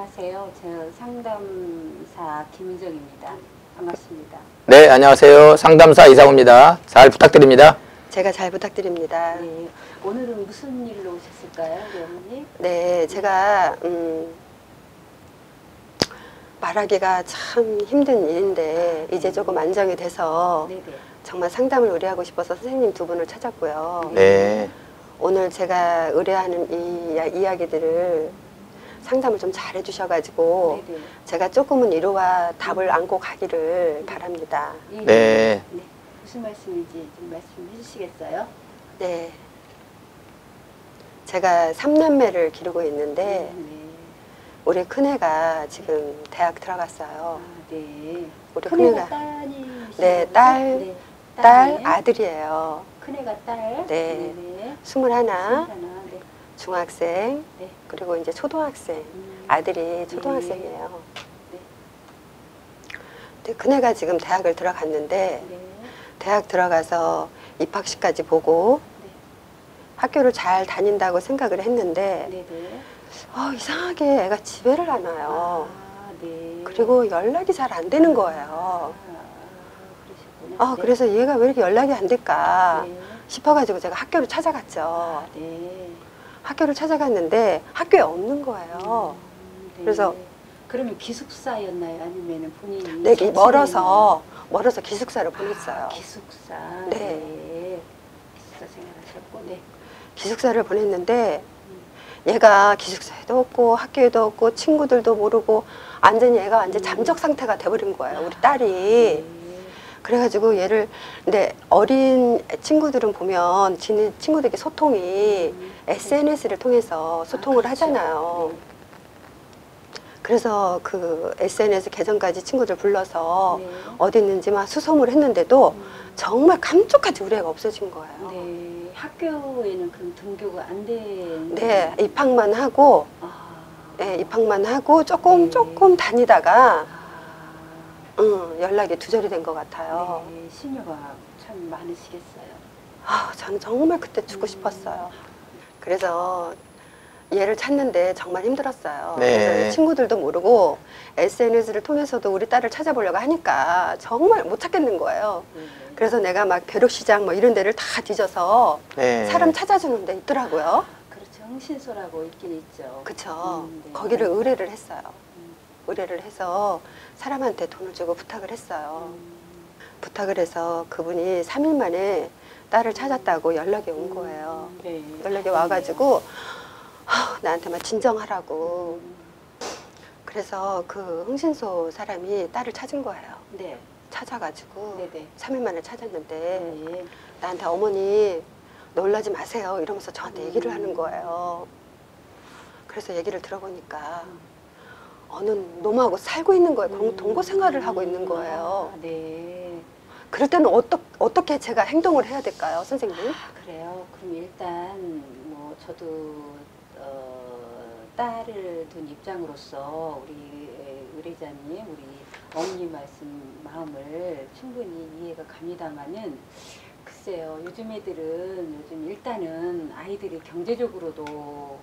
안녕하세요. 저 상담사 김은정입니다. 반갑습니다. 네, 안녕하세요. 상담사 이상우입니다. 잘 부탁드립니다. 제가 잘 부탁드립니다. 네, 오늘은 무슨 일로 오셨을까요, 우리 어머니? 네, 제가 말하기가 참 힘든 일인데 이제 조금 안정이 돼서 네네. 정말 상담을 의뢰하고 싶어서 선생님 두 분을 찾았고요. 네. 오늘 제가 의뢰하는 이 이야기들을 상담을 좀 잘 해주셔가지고 네네. 제가 조금은 위로와 답을 안고 가기를 바랍니다. 예, 네. 네. 무슨 말씀인지 좀 말씀해 주시겠어요? 네, 제가 3남매를 기르고 있는데 네. 우리 큰애가 지금 대학 들어갔어요. 아, 네. 우리 큰애가 큰애가 딸이시죠? 네, 딸, 네. 딸, 딸이에요? 아들이에요. 큰애가 딸? 네. 네네. 21, 하나. 네. 중학생, 네. 그리고 이제 초등학생. 아들이 초등학생이에요. 네. 근데 큰애가 지금 대학을 들어갔는데 네. 대학 들어가서 입학식까지 보고 네. 학교를 잘 다닌다고 생각을 했는데 네네. 이상하게 애가 집에를 안 와요. 아, 네. 그리고 연락이 잘 안 되는 거예요. 그러셨구나. 네. 그래서 얘가 왜 이렇게 연락이 안 될까 네. 싶어가지고 제가 학교를 찾아갔죠. 아, 네. 학교를 찾아갔는데 학교에 없는 거예요. 네. 그래서 그러면 기숙사였나요? 아니면 본인이 네, 자취를 멀어서 기숙사를 보냈어요. 기숙사. 네. 네. 기숙사 생활하셨고, 네. 기숙사를 보냈는데 얘가 기숙사에도 없고 학교에도 없고 친구들도 모르고 완전히 얘가 완전 잠적 상태가 돼버린 거예요. 우리 딸이. 네. 그래가지고 얘를 근데 어린 친구들은 보면 친구들끼리 소통이 SNS를 통해서 소통을 그렇죠. 하잖아요. 네. 그래서 그 SNS 계정까지 친구들 불러서 네. 어디 있는지 막 수소문을 했는데도 정말 감쪽같이 우리 애가 없어진 거예요. 네. 학교에는 그럼 등교가 안 되는. 네, 입학만 하고 아. 네, 입학만 하고 조금 다니다가 연락이 두절이 된 것 같아요. 네. 시녀가 참 많으시겠어요. 저는 정말 그때 죽고 싶었어요. 그래서 얘를 찾는데 정말 힘들었어요. 네. 그래서 친구들도 모르고 SNS를 통해서도 우리 딸을 찾아보려고 하니까 정말 못 찾겠는 거예요. 네. 그래서 내가 막 벼룩시장 뭐 이런 데를 다 뒤져서 네. 사람 찾아주는 데 있더라고요. 그렇죠. 흥신소라고 있긴 있죠. 그쵸. 네. 거기를 의뢰를 했어요. 음. 의뢰를 해서 사람한테 돈을 주고 부탁을 했어요. 음. 부탁을 해서 그분이 3일 만에 딸을 찾았다고 연락이 온 거예요. 네. 연락이 와가지고 나한테 막 진정하라고. 그래서 그 흥신소 사람이 딸을 찾은 거예요. 네. 찾아가지고 네네. 3일 만에 찾았는데 네. 나한테 어머니 놀라지 마세요 이러면서 저한테 얘기를 하는 거예요. 그래서 얘기를 들어보니까 어느 놈하고 살고 있는 거예요. 동거 생활을 하고 있는 거예요. 아, 네. 그럴 때는 어떻게 제가 행동을 해야 될까요, 선생님? 그래요. 그럼 일단 뭐 저도 딸을 둔 입장으로서 우리 의뢰자님, 우리 어머님 말씀 마음을 충분히 이해가 갑니다만은 글쎄요. 요즘 애들은 일단은 아이들이 경제적으로도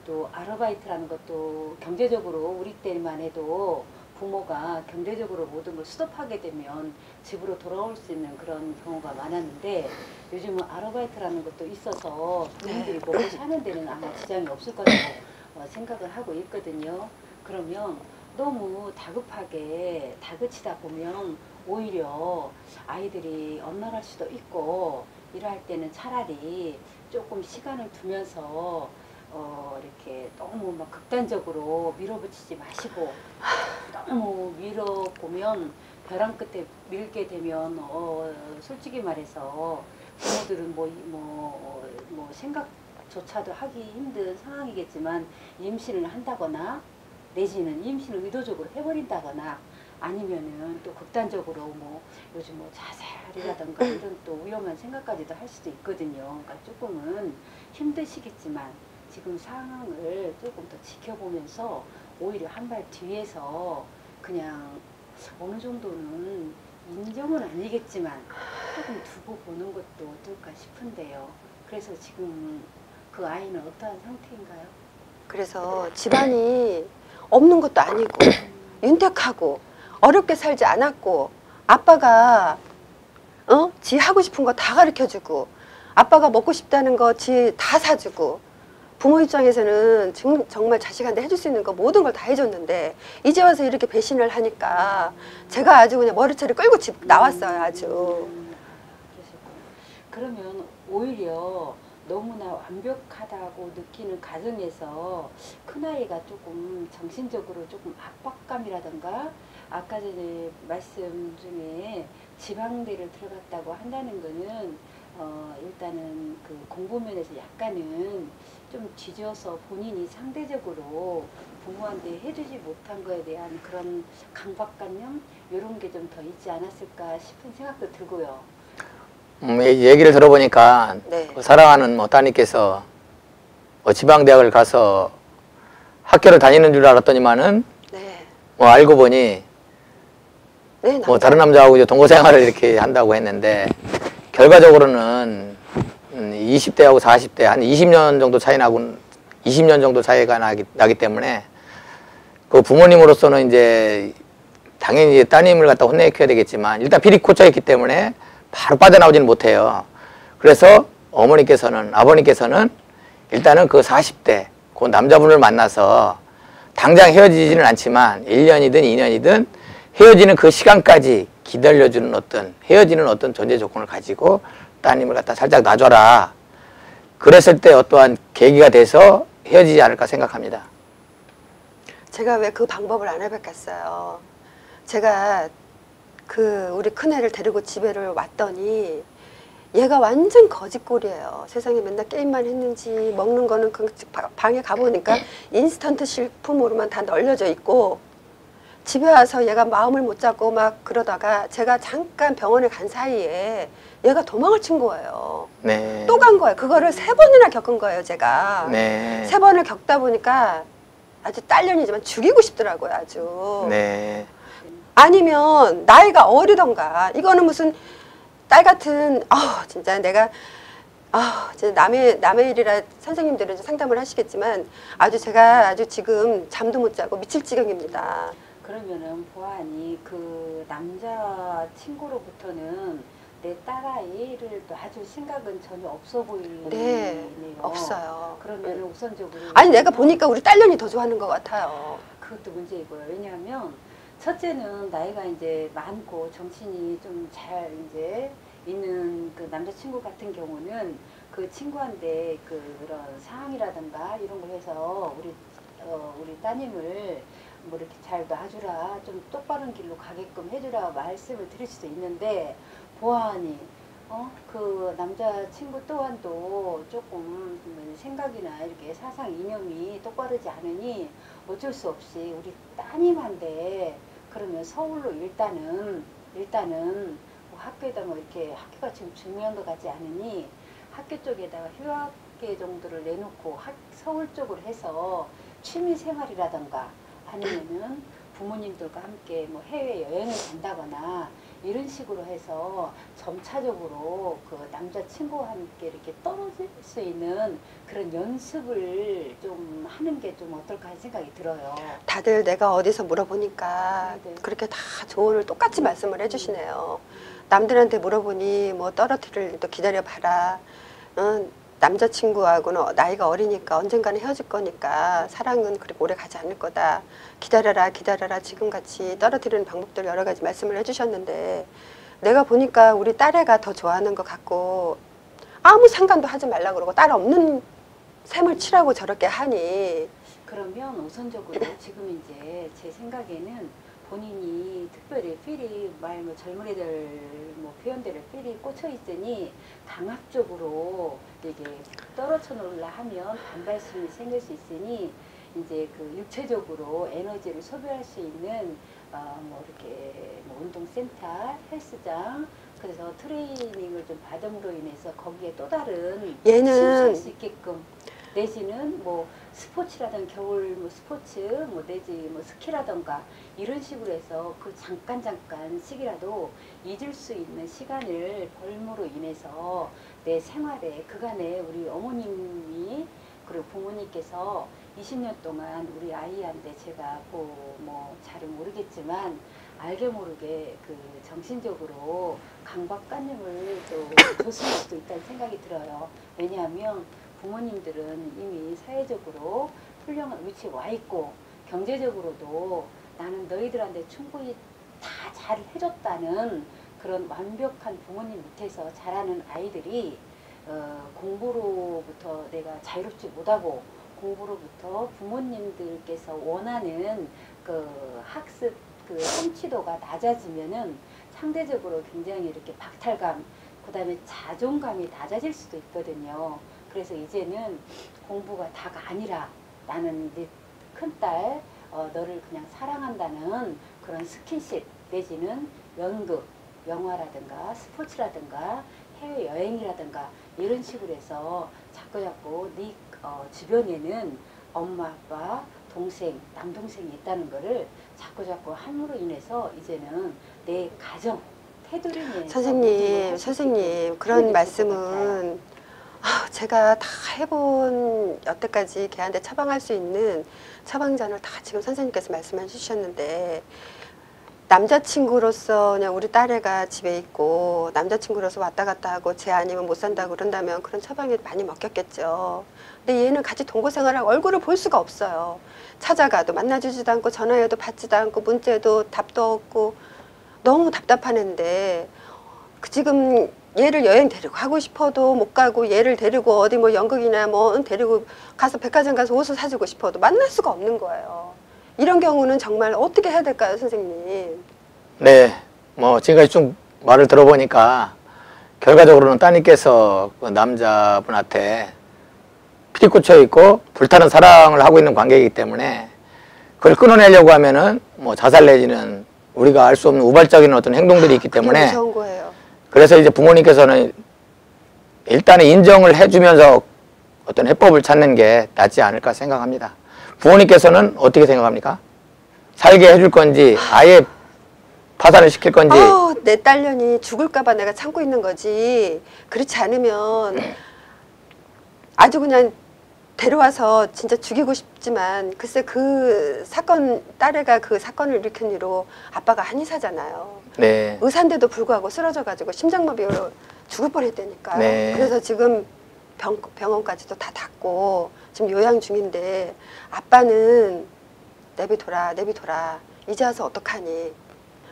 또 아르바이트라는 것도 경제적으로 우리 때만 해도 부모가 경제적으로 모든 걸 수습하게 되면 집으로 돌아올 수 있는 그런 경우가 많았는데 요즘은 아르바이트라는 것도 있어서 본인들이 먹고 사는 데는 아마 지장이 없을 거라고 생각을 하고 있거든요. 그러면 너무 다급하게 다그치다 보면 오히려 아이들이 엇나갈 수도 있고 이럴 때는 차라리 조금 시간을 두면서 이렇게 너무 막 극단적으로 밀어붙이지 마시고 너무 밀어보면 벼랑 끝에 밀게 되면 솔직히 말해서 부모들은 뭐 생각조차도 하기 힘든 상황이겠지만 임신을 한다거나 내지는 임신을 의도적으로 해버린다거나 아니면은 또 극단적으로 뭐 요즘 뭐 자살이라든가 이런 또 위험한 생각까지도 할 수도 있거든요. 그러니까 조금은 힘드시겠지만 지금 상황을 조금 더 지켜보면서 오히려 한 발 뒤에서 그냥 어느 정도는 인정은 아니겠지만 조금 두고 보는 것도 어떨까 싶은데요. 그래서 지금 그 아이는 어떠한 상태인가요? 그래서 집안이 없는 것도 아니고 윤택하고 어렵게 살지 않았고 아빠가 지 하고 싶은 거 다 가르쳐주고 아빠가 먹고 싶다는 거 지 다 사주고 부모 입장에서는 정말 자식한테 해줄 수 있는 거 모든 걸 다 해줬는데 이제 와서 이렇게 배신을 하니까 제가 아주 그냥 머리채를 끌고 집 나왔어요. 아주. 그러면 오히려 너무나 완벽하다고 느끼는 가정에서 큰아이가 조금 정신적으로 조금 압박감이라던가 아까 전에 말씀 중에 지방대를 들어갔다고 한다는 거는 일단은 그 공부 면에서 약간은 좀 뒤져서 본인이 상대적으로 부모한테 해주지 못한 거에 대한 그런 강박관념 이런 게 좀 더 있지 않았을까 싶은 생각도 들고요. 얘기를 들어보니까 네. 사랑하는 따님께서 지방대학을 가서 학교를 다니는 줄 알았더니만은 네. 알고 보니 네, 다른 남자하고 이제 동거 생활을 이렇게 한다고 했는데 결과적으로는 20대하고 40대 한 20년 정도 차이 나고 20년 정도 차이가 나기 때문에 그 부모님으로서는 이제 당연히 따님을 갖다 혼내켜야 되겠지만 일단 필히 꽂혀 있기 때문에 바로 빠져나오지는 못해요. 그래서 아버님께서는 일단은 그 40대 그 남자분을 만나서 당장 헤어지지는 않지만 1년이든 2년이든 헤어지는 그 시간까지 기다려주는 헤어지는 어떤 전제 조건을 가지고 따님을 갖다 살짝 놔줘라. 그랬을 때 어떠한 계기가 돼서 헤어지지 않을까 생각합니다. 제가 왜 그 방법을 안 해봤겠어요. 제가 우리 큰애를 데리고 집에를 왔더니 얘가 완전 거짓골이에요. 세상에 맨날 게임만 했는지 먹는 거는 그 방에 가보니까 인스턴트 식품으로만 다 널려져 있고 집에 와서 얘가 마음을 못 잡고 막 그러다가 제가 잠깐 병원에 간 사이에 얘가 도망을 친 거예요. 네. 또 간 거예요. 그거를 3번이나 겪은 거예요, 제가. 네. 3번을 겪다 보니까 아주 딸년이지만 죽이고 싶더라고요, 아주. 네. 아니면 나이가 어리던가. 이거는 무슨 딸 같은 진짜 내가 진짜 남의 일이라 선생님들은 상담을 하시겠지만 제가 아주 지금 잠도 못 자고 미칠 지경입니다. 그러면은 보아하니 그 남자 친구로부터는 내 딸아이를 놔줄 생각은 전혀 없어 보이네요. 네, 없어요. 그러면 우선적으로 아니 내가 보니까 우리 딸년이 더 좋아하는 것 같아요. 그것도 문제이고요. 왜냐하면 첫째는 나이가 이제 많고 정신이 좀 잘 이제 있는 그 남자친구 같은 경우는 그 친구한테 그런 상황이라든가 이런 걸 해서 우리 따님을 뭐 이렇게 잘 놔주라, 좀 똑바른 길로 가게끔 해주라 말씀을 드릴 수도 있는데 보아하니 그 남자친구 또한도 조금 생각이나 이렇게 사상 이념이 똑바르지 않으니 어쩔 수 없이 우리 따님한테 그러면 서울로 일단은 뭐 학교에다 뭐 이렇게 학교가 지금 중요한 것 같지 않으니 학교 쪽에다가 휴학계 정도를 내놓고 서울 쪽으로 해서 취미 생활이라던가 아니면은 부모님들과 함께 뭐 해외 여행을 간다거나 이런 식으로 해서 점차적으로 그 남자친구와 함께 이렇게 떨어질 수 있는 그런 연습을 좀 하는 게 좀 어떨까 하는 생각이 들어요. 다들 내가 어디서 물어보니까 네네. 그렇게 다 조언을 똑같이 말씀을 해주시네요. 남들한테 물어보니 뭐 떨어뜨릴 일도 기다려봐라. 남자친구하고는 나이가 어리니까 언젠가는 헤어질 거니까 사랑은 그렇게 오래 가지 않을 거다. 기다려라 지금같이 떨어뜨리는 방법들 여러 가지 말씀을 해주셨는데 내가 보니까 우리 딸애가 더 좋아하는 것 같고 아무 상관도 하지 말라 그러고 딸 없는 셈을 치라고 저렇게 하니 그러면 우선적으로 지금 이제 제 생각에는 본인이 특별히 필히 뭐 젊은 애들 뭐 표현대로 필히 꽂혀 있으니 강압적으로 이게 떨어져 놓으려 하면 반발심이 생길 수 있으니 이제 그 육체적으로 에너지를 소비할 수 있는 뭐 이렇게 뭐 운동센터, 헬스장 그래서 트레이닝을 좀 받음으로 인해서 거기에 또 다른 얘는 수 있게끔 내지는 뭐 스포츠라든가 겨울 뭐 스포츠 뭐 내지 뭐 스키라든가 이런 식으로 해서 그 잠깐 시기라도 잊을 수 있는 시간을 벌므로 인해서 내 생활에 그간에 우리 어머님이 그리고 부모님께서 20년 동안 우리 아이한테 제가 뭐 잘은 모르겠지만 알게 모르게 그 정신적으로 강박관념을 또 줬을 수도 있다는 생각이 들어요. 왜냐하면 부모님들은 이미 사회적으로 훌륭한 위치에 와 있고 경제적으로도 나는 너희들한테 충분히 다 잘 해줬다는 그런 완벽한 부모님 밑에서 자라는 아이들이 공부로부터 내가 자유롭지 못하고 공부로부터 부모님들께서 원하는 그 학습 그 성취도가 낮아지면은 상대적으로 굉장히 이렇게 박탈감, 그 다음에 자존감이 낮아질 수도 있거든요. 그래서 이제는 공부가 다가 아니라 나는 네 큰딸 너를 그냥 사랑한다는 그런 스킨십 내지는 연극, 영화라든가 스포츠라든가 해외여행이라든가 이런 식으로 해서 자꾸 네 주변에는 엄마, 아빠, 동생, 남동생이 있다는 거를 자꾸 함으로 인해서 이제는 내 가정, 테두리 내에서 선생님 그런 말씀은 제가 다 해본 여태까지 걔한테 처방할 수 있는 처방전을 다 지금 선생님께서 말씀해 주셨는데 남자친구로서 그냥 우리 딸애가 집에 있고 남자친구로서 왔다 갔다 하고 쟤 아니면 못 산다고 그런다면 그런 처방이 많이 먹혔겠죠. 근데 얘는 같이 동거생활하고 얼굴을 볼 수가 없어요. 찾아가도 만나주지도 않고 전화해도 받지도 않고 문자에도 답도 없고 너무 답답한 애인데 지금 얘를 여행 데리고 가고 싶어도 못 가고 얘를 데리고 어디 뭐 연극이나 뭐 데리고 가서 백화점 가서 옷을 사주고 싶어도 만날 수가 없는 거예요. 이런 경우는 정말 어떻게 해야 될까요, 선생님? 네, 뭐 지금까지 좀 말을 들어보니까 결과적으로는 따님께서 그 남자분한테 피리 꽂혀 있고 불타는 사랑을 하고 있는 관계이기 때문에 그걸 끊어내려고 하면은 뭐 자살 내지는 우리가 알 수 없는 우발적인 어떤 행동들이 있기 때문에 무서운 거예요. 그래서 이제 부모님께서는 일단은 인정을 해주면서 어떤 해법을 찾는 게 낫지 않을까 생각합니다. 부모님께서는 어떻게 생각합니까? 살게 해줄 건지 아예 파산을 시킬 건지. 내 딸년이 죽을까 봐 내가 참고 있는 거지. 그렇지 않으면 아주 그냥 데려와서 진짜 죽이고 싶지만 글쎄 그 사건 딸애가 그 사건을 일으킨 이후로 아빠가 한의사잖아요. 네. 의사인데도 불구하고 쓰러져 가지고 심장마비로 죽을 뻔했다니까요. 네. 그래서 지금 병원까지도 다 닫고 지금 요양 중인데 아빠는 내비둬라 이제 와서 어떡하니.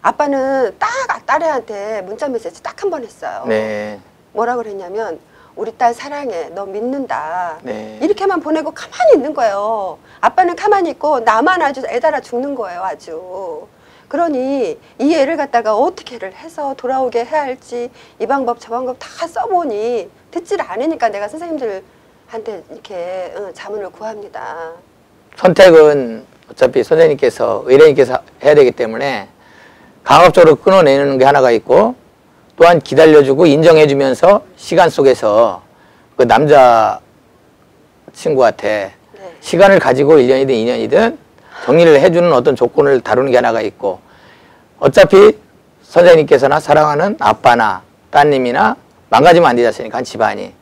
아빠는 딱 딸애한테 문자 메시지 딱 한 번 했어요. 네. 뭐라 그랬냐면 우리 딸 사랑해, 너 믿는다. 네. 이렇게만 보내고 가만히 있는 거예요. 아빠는 가만히 있고 나만 아주 애달아 죽는 거예요, 아주. 그러니 이 애를 갖다가 어떻게를 해서 돌아오게 해야 할지 이 방법 저 방법 다 써보니 듣질 않으니까 내가 선생님들한테 이렇게 자문을 구합니다. 선택은 어차피 선생님께서 의뢰인께서 해야 되기 때문에 강압적으로 끊어내는 게 하나가 있고 또한 기다려주고 인정해주면서 시간 속에서 그 남자 친구한테 네. 시간을 가지고 1년이든 2년이든 정리를 해주는 어떤 조건을 다루는 게 하나가 있고 어차피 선생님께서나 사랑하는 아빠나 따님이나 망가지면 안 되지 않습니까? 한 집안이.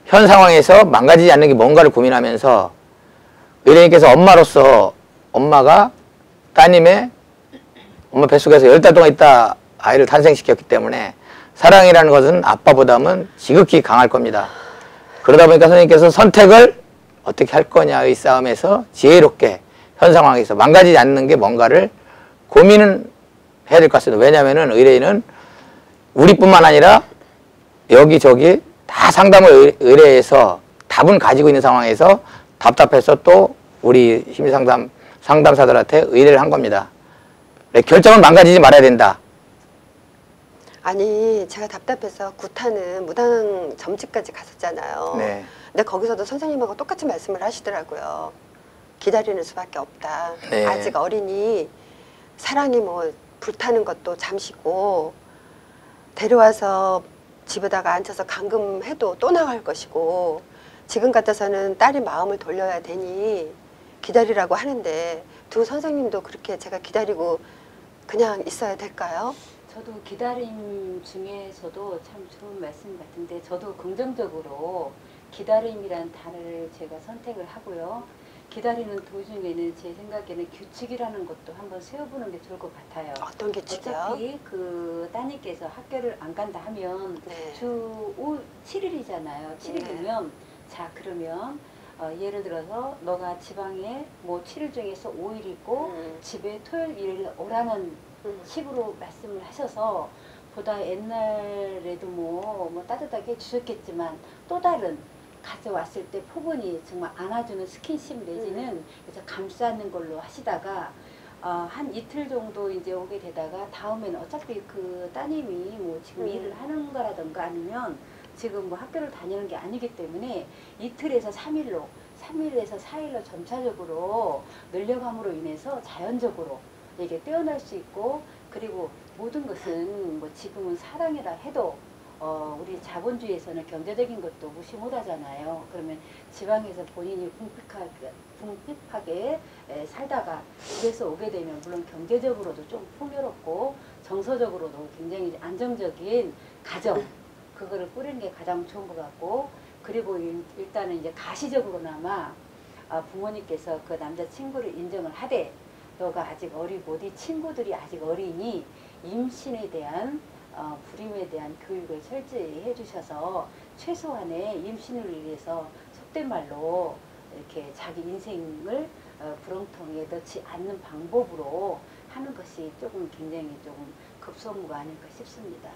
현 상황에서 망가지지 않는 게 뭔가를 고민하면서 의뢰인께서 엄마로서 엄마가 따님의 엄마 뱃속에서 10달 동안 있다 아이를 탄생시켰기 때문에 사랑이라는 것은 아빠보다는 지극히 강할 겁니다. 그러다 보니까 선생님께서 선택을 어떻게 할 거냐의 싸움에서 지혜롭게 현 상황에서 망가지지 않는 게 뭔가를 고민은 해야 될 것 같습니다. 왜냐하면 의뢰인은 우리뿐만 아니라 여기저기 다 상담을 의뢰해서 답은 가지고 있는 상황에서 답답해서 또 우리 상담사들한테 의뢰를 한 겁니다. 네, 결정은 망가지지 말아야 된다. 아니 제가 답답해서 구타는 무당 점집까지 갔었잖아요. 네. 근데 거기서도 선생님하고 똑같이 말씀을 하시더라고요. 기다리는 수밖에 없다. 네. 아직 어리니 사랑이 뭐 불타는 것도 잠시고 데려와서 집에다가 앉혀서 감금해도 또 나갈 것이고 지금 같아서는 딸이 마음을 돌려야 되니 기다리라고 하는데 두 선생님도 그렇게 제가 기다리고 그냥 있어야 될까요? 저도 기다림 중에서도 참 좋은 말씀 같은데 저도 긍정적으로 기다림이란 단어를 제가 선택을 하고요. 기다리는 도중에는 제 생각에는 규칙이라는 것도 한번 세워보는 게 좋을 것 같아요. 어떤 규칙이요? 어차피 그 따님께서 학교를 안 간다 하면 네. 주 7일이잖아요. 7일이면 자 그러면 예를 들어서 너가 지방에 뭐 7일 중에서 5일 있고 집에 토요일 일요일 오라는 식으로 말씀을 하셔서 보다 옛날에도 뭐 따뜻하게 해주셨겠지만 또 다른 가져왔을 때 포근히 정말 안아주는 스킨십 내지는 그래서 감싸는 걸로 하시다가 한 이틀 정도 이제 오게 되다가 다음에는 어차피 그 따님이 뭐 지금 일을 하는 거라던가 아니면 지금 뭐 학교를 다니는 게 아니기 때문에 이틀에서 3일로 3일에서 4일로 점차적으로 늘려감으로 인해서 자연적으로 이게 떼어날 수 있고 그리고 모든 것은 뭐 지금은 사랑이라 해도 우리 자본주의에서는 경제적인 것도 무시 못하잖아요. 그러면 지방에서 본인이 궁핍하게 살다가 집에서 오게 되면 물론 경제적으로도 좀 풍요롭고 정서적으로도 굉장히 안정적인 가정 그거를 꾸리는 게 가장 좋은 것 같고 그리고 일단은 이제 가시적으로나마 부모님께서 그 남자친구를 인정을 하되 너가 아직 어리고 네 친구들이 아직 어리니 임신에 대한 불임에 대한 교육을 철저히 해주셔서 최소한의 임신을 위해서 속된 말로 이렇게 자기 인생을 구렁텅이에 넣지 않는 방법으로 하는 것이 조금 굉장히 조금 급선무가 아닐까 싶습니다.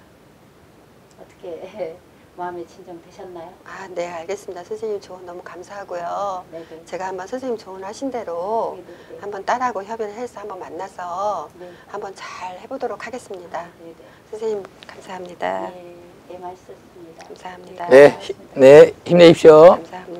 어떻게 마음에 진정되셨나요? 아, 네, 알겠습니다. 선생님 조언 너무 감사하고요. 네네. 제가 한번 선생님 조언하신 대로 네네네. 한번 딸하고 협의해서 한번 만나서 네. 한번 잘 해보도록 하겠습니다. 네네. 선생님 감사합니다. 네, 네, 맛있었습니다. 감사합니다. 네, 네, 힘내십시오. 감사합니다.